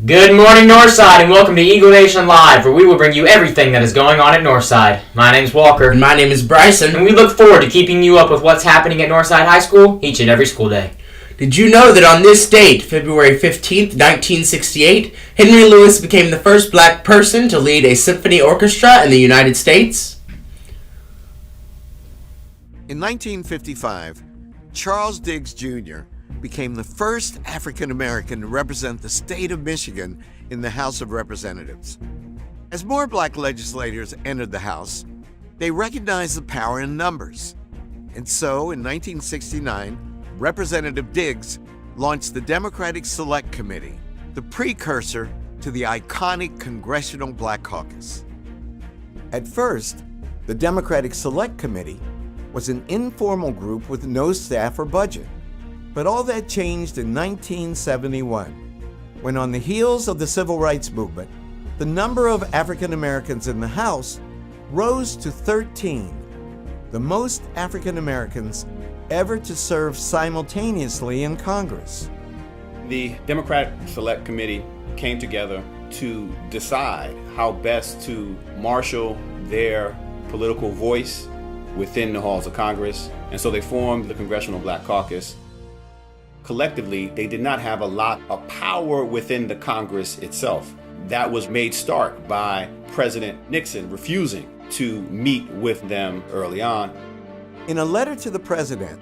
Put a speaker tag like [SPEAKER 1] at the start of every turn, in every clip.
[SPEAKER 1] Good morning, Northside, and welcome to Eagle Nation Live, where we will bring you everything that is going on at Northside. My name's Walker.
[SPEAKER 2] And my name is Bryson.
[SPEAKER 1] And we look forward to keeping you up with what's happening at Northside High School each and every school day.
[SPEAKER 2] Did you know that on this date, February 15th, 1968, Henry Lewis became the first black person to lead a symphony orchestra in the United States?
[SPEAKER 3] In 1955, Charles Diggs Jr. became the first African American to represent the state of Michigan in the House of Representatives. As more black legislators entered the House, they recognized the power in numbers. And so, in 1969, Representative Diggs launched the Democratic Select Committee, the precursor to the iconic Congressional Black Caucus. At first, the Democratic Select Committee was an informal group with no staff or budget. But all that changed in 1971, when on the heels of the Civil Rights Movement, the number of African Americans in the House rose to 13, the most African Americans ever to serve simultaneously in Congress.
[SPEAKER 4] The Democratic Select Committee came together to decide how best to marshal their political voice within the halls of Congress, and so they formed the Congressional Black Caucus. Collectively, they did not have a lot of power within the Congress itself. That was made stark by President Nixon refusing to meet with them early on.
[SPEAKER 3] In a letter to the president,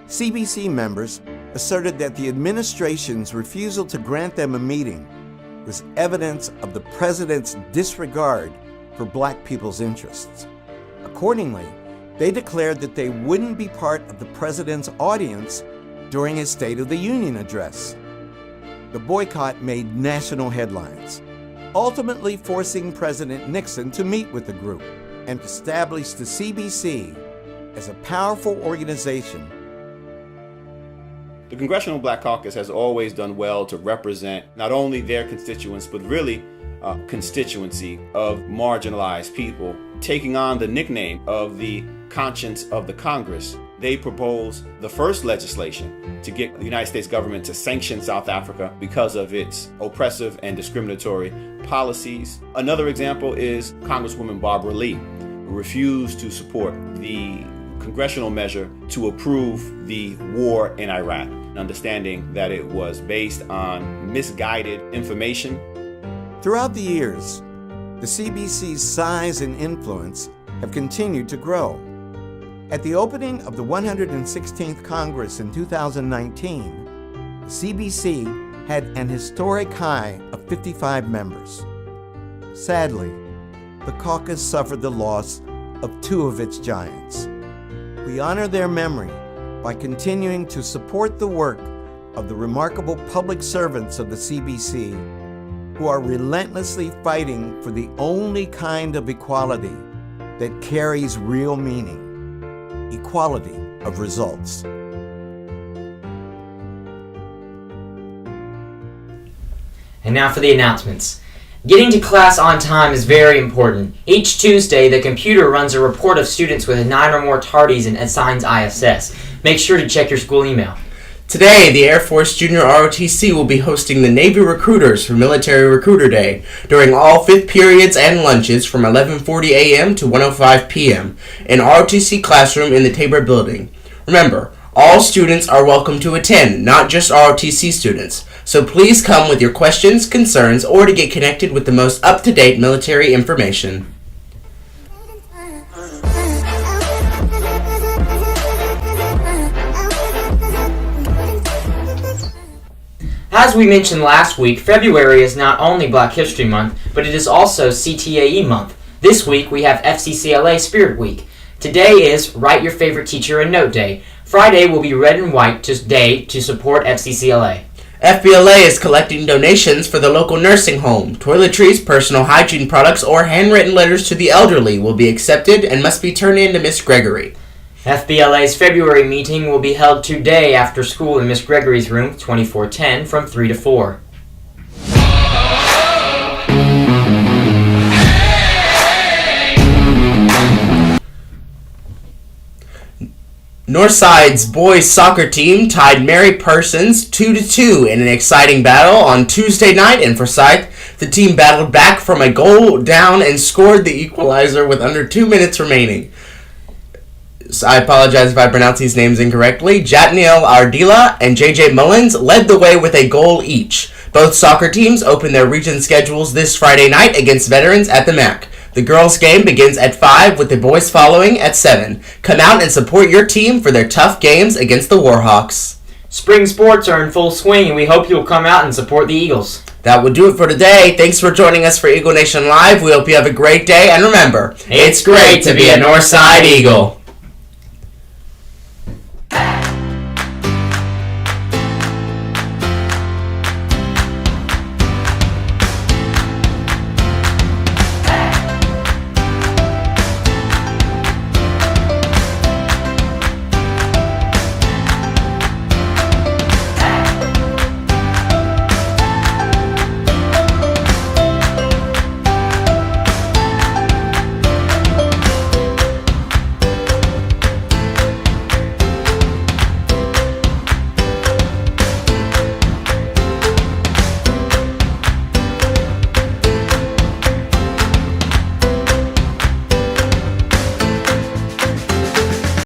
[SPEAKER 3] CBC members asserted that the administration's refusal to grant them a meeting was evidence of the president's disregard for black people's interests. Accordingly, they declared that they wouldn't be part of the president's audience during his State of the Union address. The boycott made national headlines, ultimately forcing President Nixon to meet with the group and establish the CBC as a powerful organization.
[SPEAKER 4] The Congressional Black Caucus has always done well to represent not only their constituents, but really a constituency of marginalized people, taking on the nickname of the conscience of the Congress. They proposed the first legislation to get the United States government to sanction South Africa because of its oppressive and discriminatory policies. Another example is Congresswoman Barbara Lee, who refused to support the congressional measure to approve the war in Iraq, understanding that it was based on misguided information.
[SPEAKER 3] Throughout the years, the CBC's size and influence have continued to grow. At the opening of the 116th Congress in 2019, the CBC had an historic high of 55 members. Sadly, the caucus suffered the loss of two of its giants. We honor their memory by continuing to support the work of the remarkable public servants of the CBC who are relentlessly fighting for the only kind of equality that carries real meaning. Equality of results.
[SPEAKER 1] And now for the announcements. Getting to class on time is very important. Each Tuesday, the computer runs a report of students with 9 or more tardies and assigns ISS. Make sure to check your school email.
[SPEAKER 2] Today, the Air Force Junior ROTC will be hosting the Navy Recruiters for Military Recruiter Day during all fifth periods and lunches from 11:40 a.m. to 1:05 p.m. in ROTC classroom in the Tabor building. Remember, all students are welcome to attend, not just ROTC students. So please come with your questions, concerns, or to get connected with the most up-to-date military information.
[SPEAKER 1] As we mentioned last week, February is not only Black History Month, but it is also CTAE Month. This week we have FCCLA Spirit Week. Today is Write Your Favorite Teacher a Note Day. Friday will be Red and White Day to support FCCLA.
[SPEAKER 2] FBLA is collecting donations for the local nursing home. Toiletries, personal hygiene products, or handwritten letters to the elderly will be accepted and must be turned in to Miss Gregory.
[SPEAKER 1] FBLA's February meeting will be held today after school in Miss Gregory's room, 2410, from 3 to 4.
[SPEAKER 2] Northside's boys soccer team tied Mary Parsons 2-2 in an exciting battle on Tuesday night in Forsyth. The team battled back from a goal down and scored the equalizer with under 2 minutes remaining. So I apologize if I pronounce these names incorrectly. Jatniel Ardila and JJ Mullins led the way with a goal each. Both soccer teams open their region schedules this Friday night against veterans at the MAC. The girls' game begins at 5 with the boys following at 7. Come out and support your team for their tough games against the Warhawks.
[SPEAKER 1] Spring sports are in full swing, and we hope you'll come out and support the Eagles.
[SPEAKER 2] That will do it for today. Thanks for joining us for Eagle Nation Live. We hope you have a great day, and remember, it's great to be a Northside Eagle.